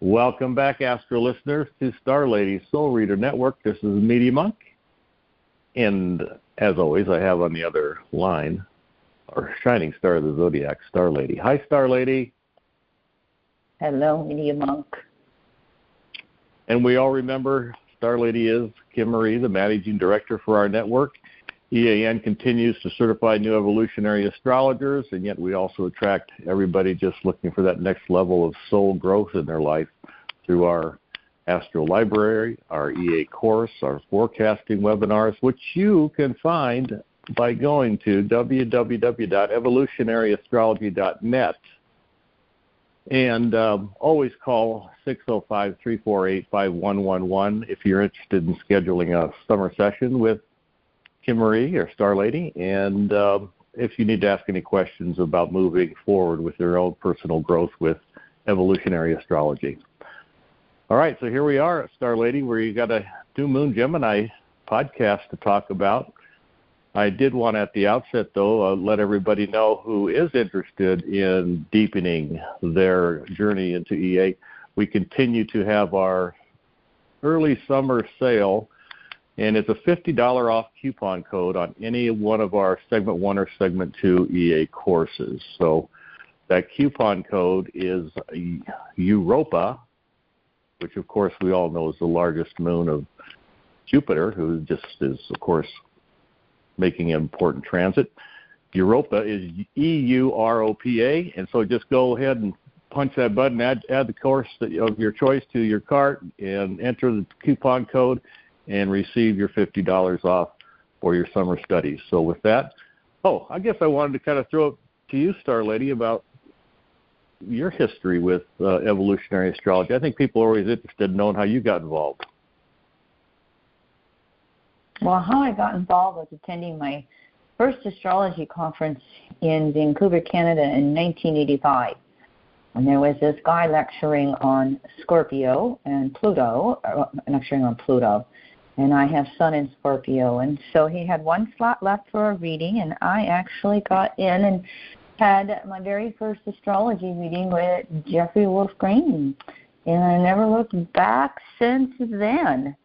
Welcome back, Astro listeners, to Star Lady Soul Reader Network. This is Media Monk. And as always, I have on the other line our shining star of the Zodiac, Star Lady. Hi, Star Lady. Hello, Media Monk. And we all remember Star Lady is Kim Marie, the managing director for our network. EAN continues to certify new evolutionary astrologers, and yet we also attract everybody just looking for that next level of soul growth in their life through our Astro Library, our EA course, our forecasting webinars, which you can find by going to www.evolutionaryastrology.net. And always call 605-348-5111 if you're interested in scheduling a summer session with Kim Marie or Star Lady, and if you need to ask any questions about moving forward with your own personal growth with evolutionary astrology. All right, so here we are at Star Lady, where you got a new Moon Gemini podcast to talk about. I did want at the outset, though, let everybody know who is interested in deepening their journey into EA. We continue to have our early summer sale, and it's a $50 off coupon code on any one of our Segment 1 or Segment 2 EA courses. So that coupon code is Europa, which, of course, we all know is the largest moon of Jupiter, who just is, of course, making an important transit. Europa is EUROPA, and so just go ahead and punch that button, add the course of your choice to your cart, and enter the coupon code, and receive your $50 off for your summer studies. So with that, I guess I wanted to kind of throw it to you, Star Lady, about your history with evolutionary astrology. I think people are always interested in knowing how you got involved. Well, how I got involved was attending my first astrology conference in Vancouver, Canada in 1985. And there was this guy lecturing on Scorpio and Pluto, lecturing on Pluto. And I have Sun in Scorpio. And so he had one slot left for a reading, and I actually got in and had my very first astrology reading with Jeffrey Wolf Green. And I never looked back since then.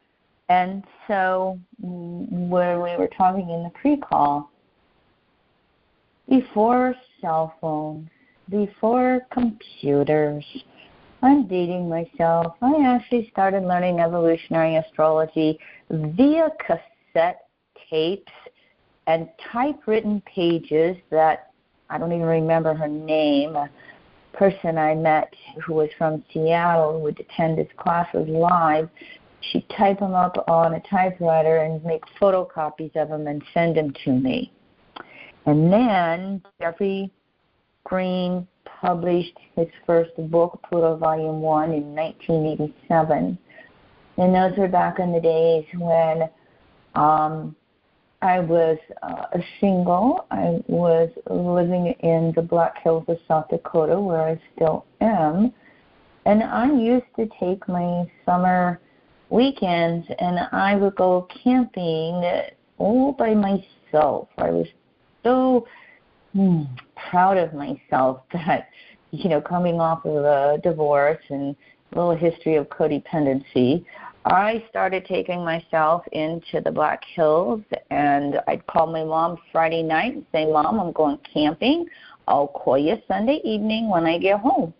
And so when we were talking in the pre-call, before cell phones, before computers, I'm dating myself. I actually started learning evolutionary astrology via cassette tapes and typewritten pages that I don't even remember her name. A person I met who was from Seattle who would attend his classes live. She'd type them up on a typewriter and make photocopies of them and send them to me. And then Jeffrey Green published his first book, Pluto Volume 1, in 1987. And those were back in the days when I was single. I was living in the Black Hills of South Dakota, where I still am. And I used to take my summer weekends and I would go camping all by myself. I was so proud of myself that, coming off of a divorce and a little history of codependency, I started taking myself into the Black Hills, and I'd call my mom Friday night and say, Mom, I'm going camping. I'll call you Sunday evening when I get home.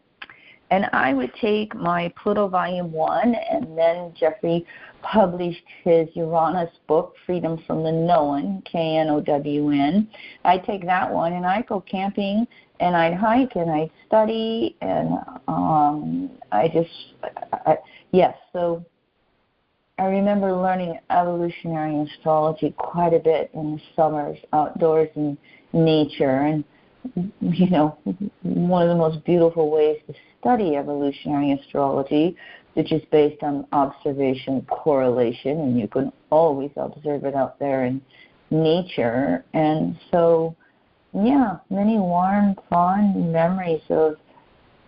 And I would take my Pluto Volume 1, and then Jeffrey published his Uranus book, Freedom from the Known, Known. I'd take that one, and I'd go camping, and I'd hike, and I'd study, and so I remember learning evolutionary astrology quite a bit in the summers, outdoors in nature, and one of the most beautiful ways to study evolutionary astrology, which is based on observation correlation, and you can always observe it out there in nature. And so, many warm, fond memories of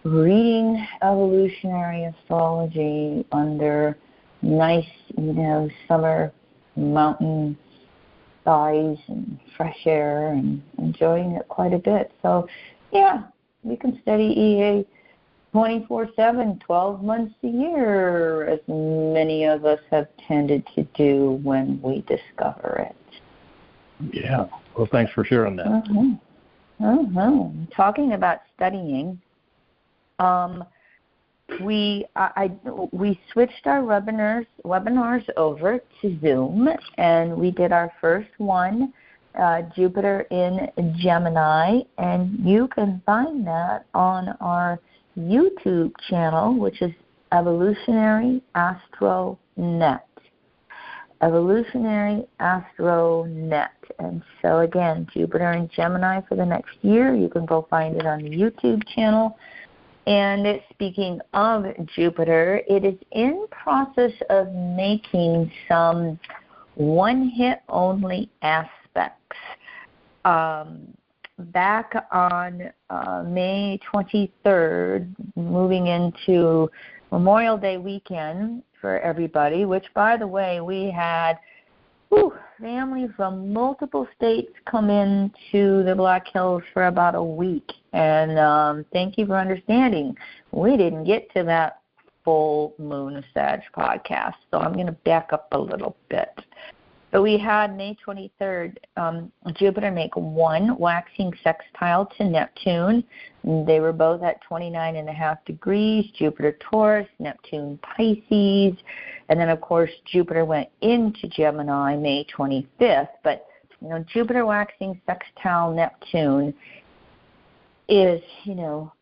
reading evolutionary astrology under nice, summer mountain skies and fresh air, and enjoying it quite a bit. So, we can study EA 24/7, 12 months a year, as many of us have tended to do when we discover it. Yeah. Well, thanks for sharing that. Talking about studying, we switched our webinars over to Zoom, and we did our first one, Jupiter in Gemini, and you can find that on our YouTube channel, which is Evolutionary Astro Net. Evolutionary Astro Net. And so again, Jupiter in Gemini for the next year. You can go find it on the YouTube channel. And speaking of Jupiter, it is in process of making some one-hit-only aspects. Back on May 23rd, moving into Memorial Day weekend for everybody, which, by the way, we had family from multiple states come into the Black Hills for about a week. And thank you for understanding. We didn't get to that full Moon Sag podcast, so I'm going to back up a little bit. But we had May 23rd, Jupiter make one waxing sextile to Neptune. They were both at 29.5 degrees, Jupiter Taurus, Neptune Pisces. And then, of course, Jupiter went into Gemini May 25th. But, Jupiter waxing sextile Neptune is,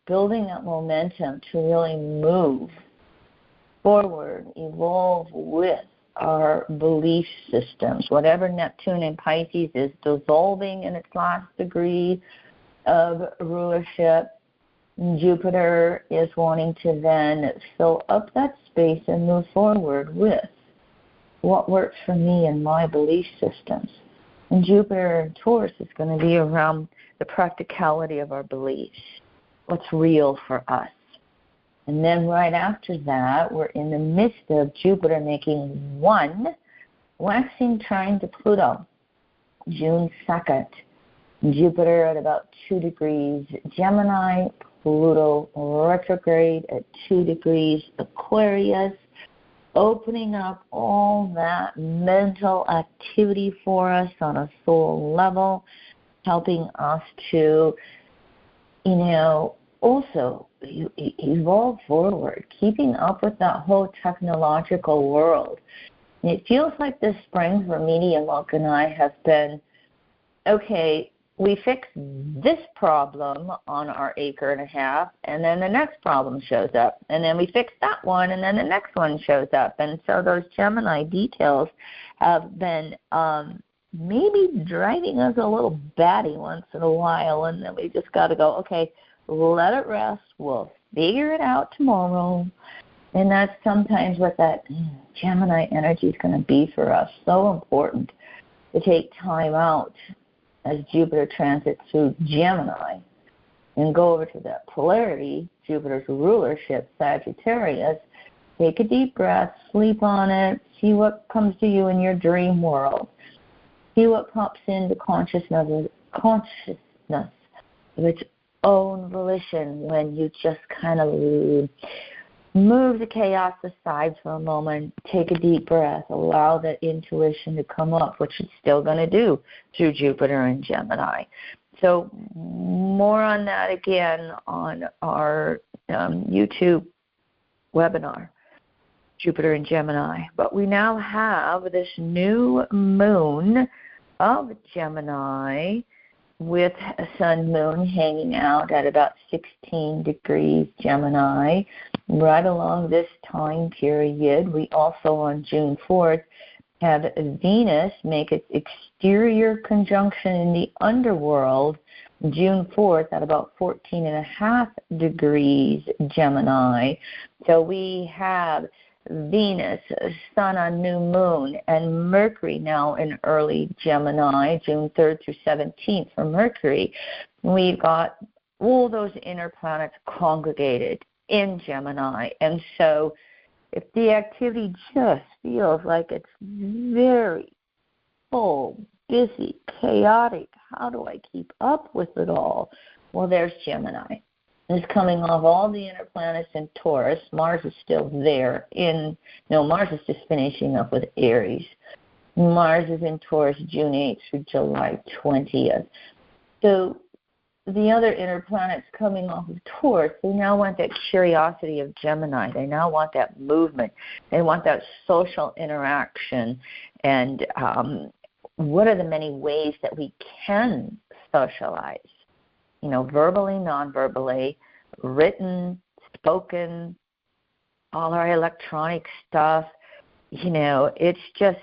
building that momentum to really move forward, evolve with our belief systems. Whatever Neptune in Pisces is dissolving in its last degree of rulership, Jupiter is wanting to then fill up that space and move forward with what works for me and my belief systems. And Jupiter in Taurus is going to be around the practicality of our beliefs, what's real for us. And then right after that, we're in the midst of Jupiter making one waxing trine to Pluto, June 2nd. Jupiter at about 2 degrees Gemini, Pluto retrograde at 2 degrees Aquarius, opening up all that mental activity for us on a soul level, helping us to, also evolve forward, keeping up with that whole technological world. And it feels like this spring for Media Monk and I have been, okay, we fix this problem on our acre and a half, and then the next problem shows up. And then we fix that one, and then the next one shows up. And so those Gemini details have been maybe driving us a little batty once in a while, and then we just got to go, okay, let it rest. We'll figure it out tomorrow. And that's sometimes what that Gemini energy is going to be for us. So important to take time out as Jupiter transits through Gemini and go over to that polarity, Jupiter's rulership, Sagittarius. Take a deep breath, sleep on it, see what comes to you in your dream world. See what pops into consciousness of its own volition when you just kind of move the chaos aside for a moment, take a deep breath, allow that intuition to come up, which it's still going to do through Jupiter and Gemini. So more on that again on our YouTube webinar, Jupiter and Gemini. But we now have this new moon of Gemini with a sun moon hanging out at about 16 degrees Gemini. Right along this time period, we also on June 4th have Venus make its exterior conjunction in the underworld June 4th at about 14.5 degrees Gemini. So we have Venus, Sun on new moon, and Mercury now in early Gemini, June 3rd through 17th for Mercury. We've got all those inner planets congregated in Gemini. And so if the activity just feels like it's very full, busy, chaotic, how do I keep up with it all? Well, there's Gemini. is coming off all the inner planets in Taurus. Mars is still there. Mars is just finishing up with Aries. Mars is in Taurus June 8th through July 20th. So the other inner planets coming off of Taurus, they now want that curiosity of Gemini. They now want that movement. They want that social interaction. And what are the many ways that we can socialize? Verbally, non-verbally, written, spoken, all our electronic stuff. It's just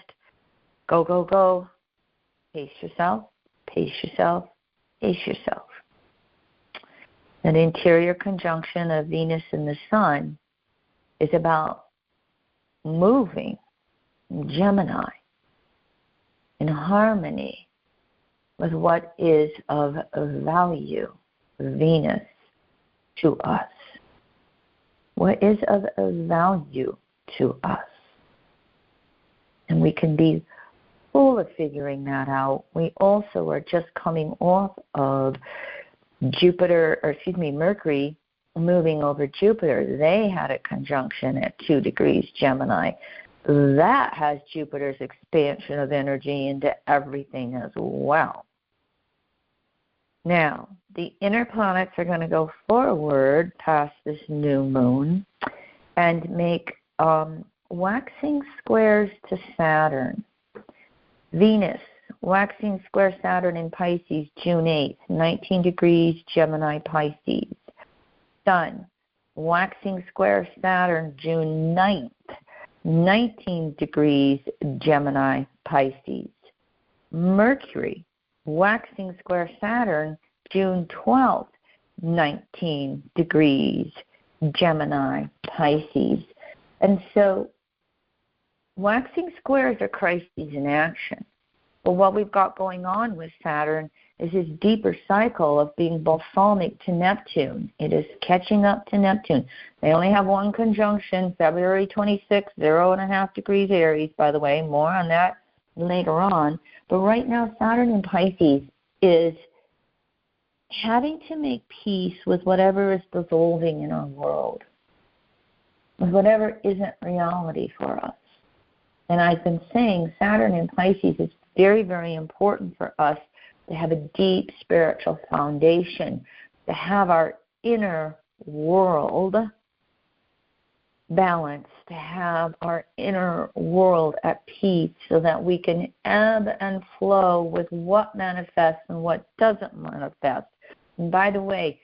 go, go, go. Pace yourself, pace yourself, pace yourself. An interior conjunction of Venus and the Sun is about moving Gemini in harmony with what is of value, Venus, to us. What is of value to us? And we can be full of figuring that out. We also are just coming off of Mercury moving over Jupiter. They had a conjunction at 2 degrees Gemini. That has Jupiter's expansion of energy into everything as well. Now, the inner planets are going to go forward past this new moon and make waxing squares to Saturn. Venus, waxing square Saturn in Pisces, June 8th, 19 degrees Gemini, Pisces. Sun, waxing square Saturn, June 9th, 19 degrees Gemini, Pisces. Mercury, waxing square Saturn, June 12th, 19 degrees Gemini, Pisces. And so waxing squares are crises in action. But what we've got going on with Saturn is this deeper cycle of being balsamic to Neptune. It is catching up to Neptune. They only have one conjunction, February 26th, 0.5 degrees Aries, by the way. More on that later on. But right now, Saturn in Pisces is having to make peace with whatever is dissolving in our world, with whatever isn't reality for us. And I've been saying Saturn in Pisces is very, very important for us to have a deep spiritual foundation, to have our inner world balanced, to have our inner world at peace so that we can ebb and flow with what manifests and what doesn't manifest. And by the way,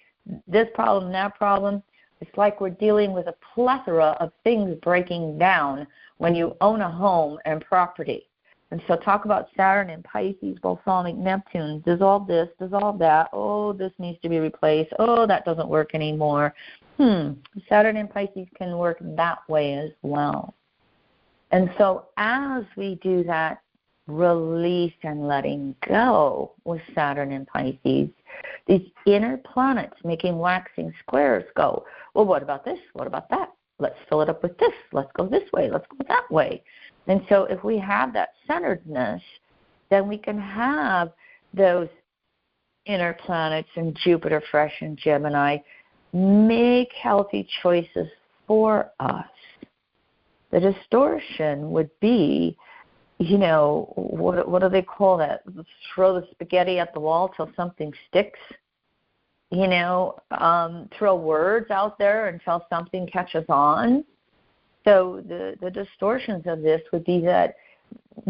this problem, that problem, it's like we're dealing with a plethora of things breaking down when you own a home and property. And so talk about Saturn and Pisces, balsamic Neptune, dissolve this, dissolve that. Oh, this needs to be replaced. Oh, that doesn't work anymore. Saturn and Pisces can work that way as well. And so as we do that release and letting go with Saturn and Pisces, these inner planets making waxing squares go, well, what about this? What about that? Let's fill it up with this. Let's go this way. Let's go that way. And so if we have that centeredness, then we can have those inner planets and Jupiter fresh in Gemini make healthy choices for us. The distortion would be, what do they call that? Throw the spaghetti at the wall till something sticks. Throw words out there until something catches on. So the distortions of this would be that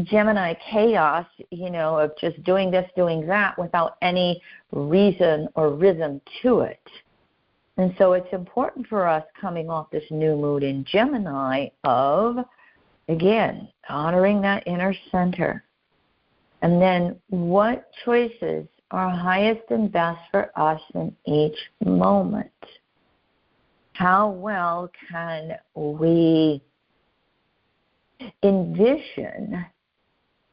Gemini chaos, of just doing this, doing that without any reason or rhythm to it. And so it's important for us coming off this new moon in Gemini of, again, honoring that inner center. And then what choices are highest and best for us in each moment? How well can we envision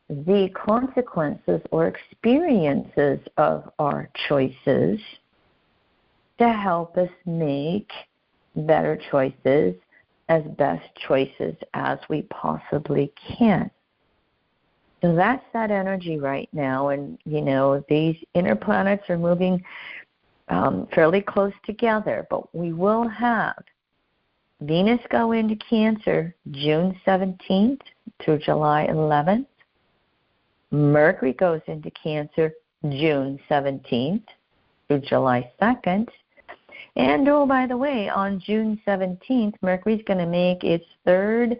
the consequences or experiences of our choices to help us make better choices, as best choices as we possibly can? So that's that energy right now. And, these inner planets are moving fairly close together, but we will have Venus go into Cancer June 17th through July 11th. Mercury goes into Cancer June 17th through July 2nd. And, oh, by the way, on June 17th, Mercury's going to make its third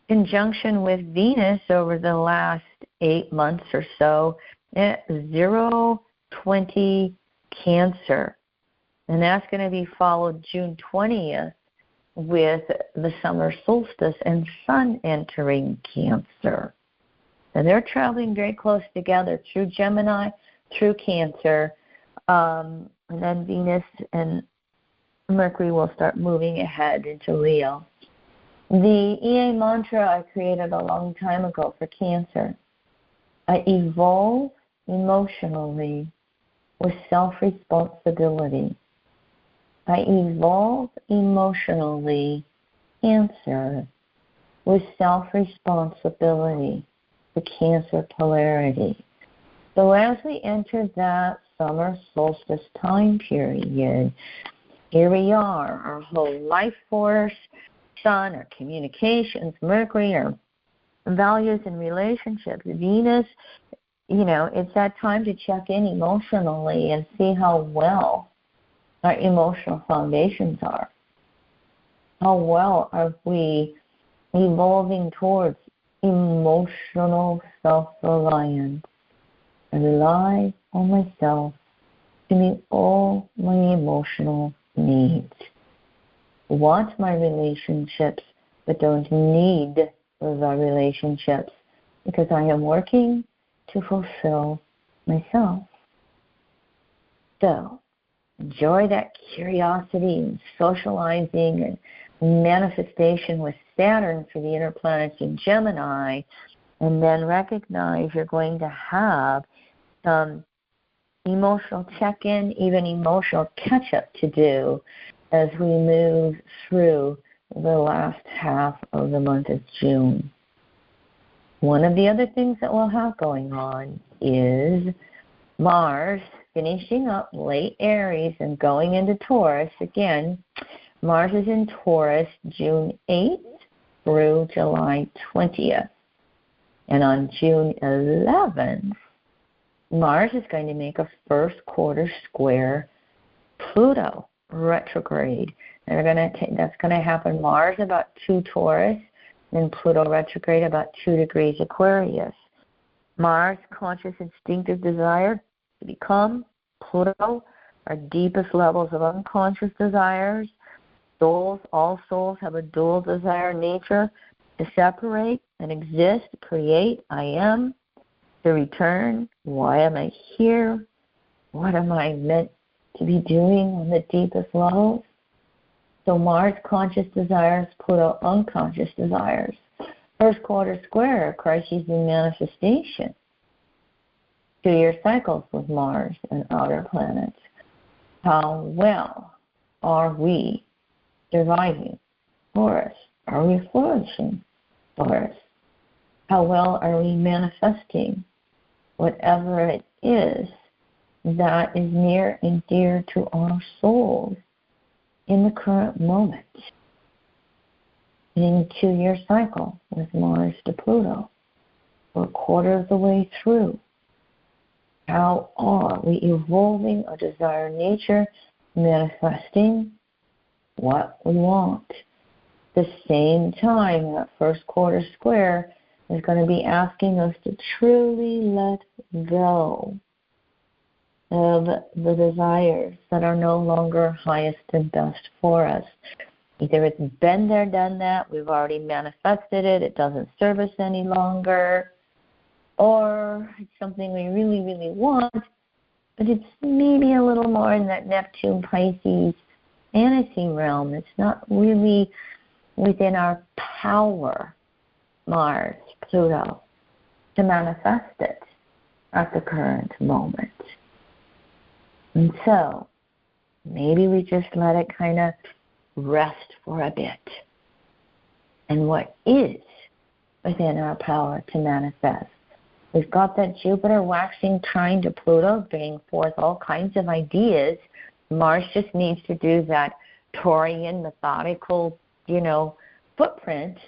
conjunction with Venus over the last 8 months or so at 020 Cancer. And that's going to be followed June 20th with the summer solstice and Sun entering Cancer. And they're traveling very close together through Gemini, through Cancer, and then Venus and Mercury will start moving ahead into Leo. The EA mantra I created a long time ago for Cancer: I evolve emotionally with self-responsibility. I evolve emotionally, Cancer, with self-responsibility, the Cancer polarity. So as we enter that summer solstice time period, here we are, our whole life force, Sun, our communications, Mercury, our values and relationships, Venus, it's that time to check in emotionally and see how well our emotional foundations are. How well are we evolving towards emotional self-reliance? I rely on myself to meet all my emotional needs. Want my relationships, but don't need the relationships because I am working to fulfill myself. So, enjoy that curiosity and socializing and manifestation with Saturn for the inner planets in Gemini, and then recognize you're going to have some emotional check-in, even emotional catch-up to do as we move through the last half of the month of June. One of the other things that we'll have going on is Mars finishing up late Aries and going into Taurus. Again, Mars is in Taurus June 8th through July 20th. And on June 11th, Mars is going to make a first quarter square Pluto retrograde. That's going to happen Mars about 2 Taurus and Pluto retrograde about 2 degrees Aquarius. Mars, conscious instinctive desire to become. Pluto, our deepest levels of unconscious desires. Souls, all souls have a dual desire nature to separate and exist, create, I am, to return. Why am I here? What am I meant to be doing on the deepest levels? So Mars, conscious desires, Pluto, unconscious desires. First quarter square, crises in manifestation. 2-year cycles with Mars and outer planets. How well are we surviving? Taurus, are we flourishing? Taurus, how well are we manifesting whatever it is that is near and dear to our souls in the current moment? In a 2-year cycle with Mars to Pluto, we're a quarter of the way through. How are we evolving a desired nature, manifesting what we want? The same time, that first quarter square is going to be asking us to truly let go of the desires that are no longer highest and best for us. Either it's been there, done that, we've already manifested it, it doesn't serve us any longer, or it's something we really, really want, but it's maybe a little more in that Neptune, Pisces, fantasy realm. It's not really within our power, Mars, Pluto, to manifest it at the current moment. And so, maybe we just let it kind of rest for a bit. And what is within our power to manifest? We've got that Jupiter waxing trine to Pluto, bringing forth all kinds of ideas Mars just needs to do that Taurian methodical, footprint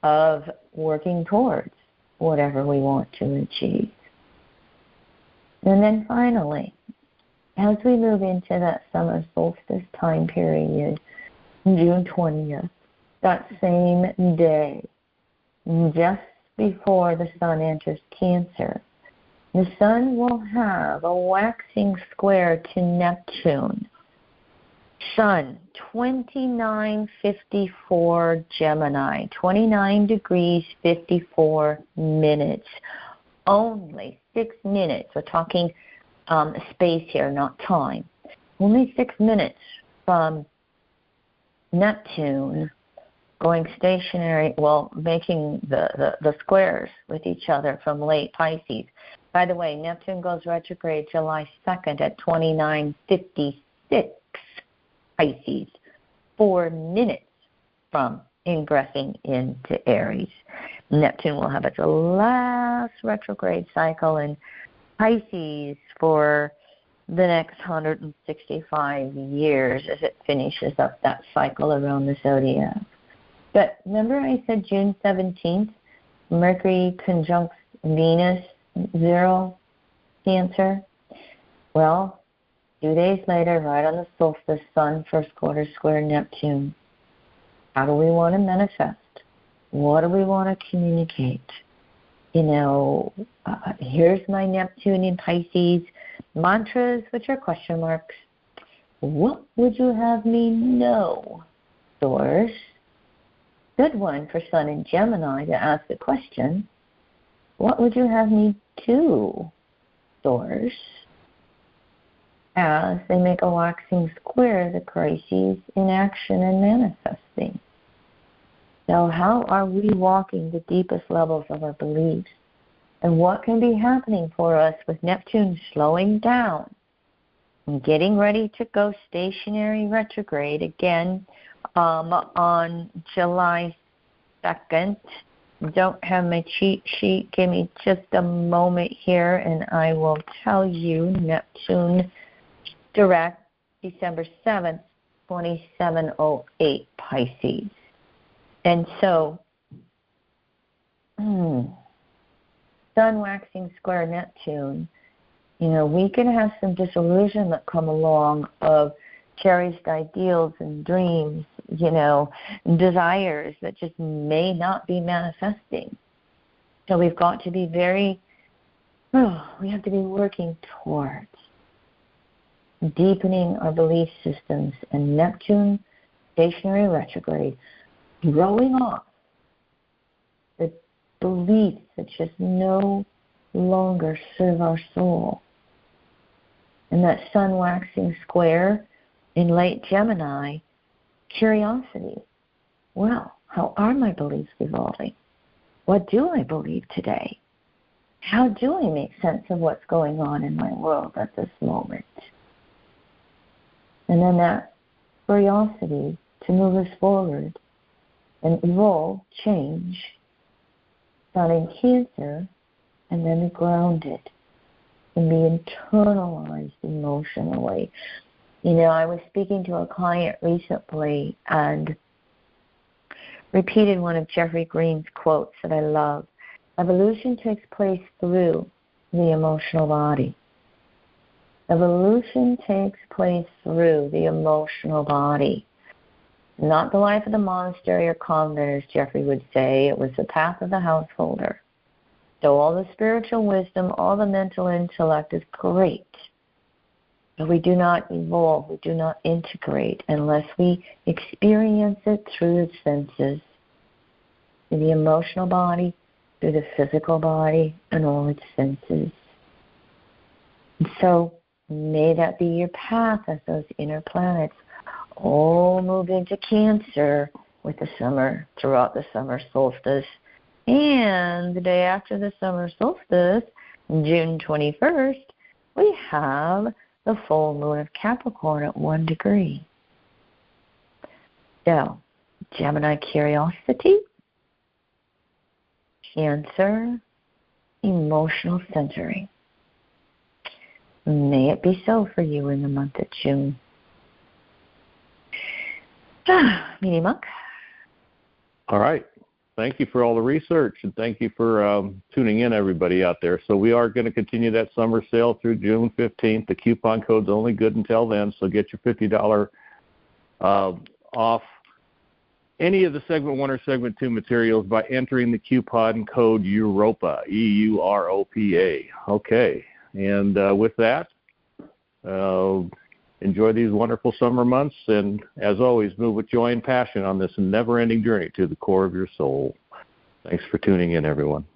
of working towards whatever we want to achieve. And then finally, as we move into that summer solstice time period, June 20th, that same day, just before the sun enters Cancer, the sun will have a waxing square to Neptune. Sun, 29:54 Gemini, 29 degrees 54 minutes. Only 6 minutes. We're talking space here, not time. Only 6 minutes from Neptune going stationary, making the squares with each other from late Pisces. By the way, Neptune goes retrograde July 2nd at 29:56 Pisces, 4 minutes from ingressing into Aries. Neptune will have its last retrograde cycle in Pisces for the next 165 years as it finishes up that cycle around the zodiac. But remember I said June 17th, Mercury conjuncts Venus, 0 Cancer? Well, 2 days later, right on the solstice, Sun, first quarter square Neptune. How do we want to manifest? What do we want to communicate? Here's my Neptune in Pisces mantras, which are question marks. What would you have me know, Source? Good one for Sun in Gemini to ask the question. What would you have me do, Source? As they make a waxing square, the crises in action and manifesting. So how are we walking the deepest levels of our beliefs? And what can be happening for us with Neptune slowing down and getting ready to go stationary retrograde again on July 2nd? Don't have my cheat sheet. Give me just a moment here and I will tell you. Neptune direct December 7th, 2708 Pisces. And so, Sun waxing square Neptune, we can have some disillusionment come along of cherished ideals and dreams, desires that just may not be manifesting. So we've got to be we have to be working towards deepening our belief systems, and Neptune stationary retrograde, throwing off the beliefs that just no longer serve our soul. And that Sun waxing square in late Gemini, curiosity. Well, how are my beliefs evolving? What do I believe today? How do I make sense of what's going on in my world at this moment? And then that curiosity to move us forward and evolve, change, Sun in Cancer, and then be grounded and be internalized emotionally. I was speaking to a client recently and repeated one of Jeffrey Green's quotes that I love. Evolution takes place through the emotional body. Evolution takes place through the emotional body. Not the life of the monastery or convent, as Jeffrey would say. It was the path of the householder. So all the spiritual wisdom, all the mental intellect is great. But we do not evolve, we do not integrate unless we experience it through its senses, through the emotional body, through the physical body, and all its senses. And so may that be your path as those inner planets all move into Cancer with the summer, throughout the summer solstice. And the day after the summer solstice, June 21st, we have the full moon of Capricorn at 1 degree. So, Gemini curiosity, Cancer emotional centering. May it be so for you in the month of June. Meaty Monk. All right. Thank you for all the research, and thank you for tuning in, everybody out there. So we are going to continue that summer sale through June 15th. The coupon code's only good until then, so get your $50 off any of the Segment 1 or Segment 2 materials by entering the coupon code EUROPA, EUROPA. Okay. And with that, enjoy these wonderful summer months, and as always, move with joy and passion on this never-ending journey to the core of your soul. Thanks for tuning in, everyone.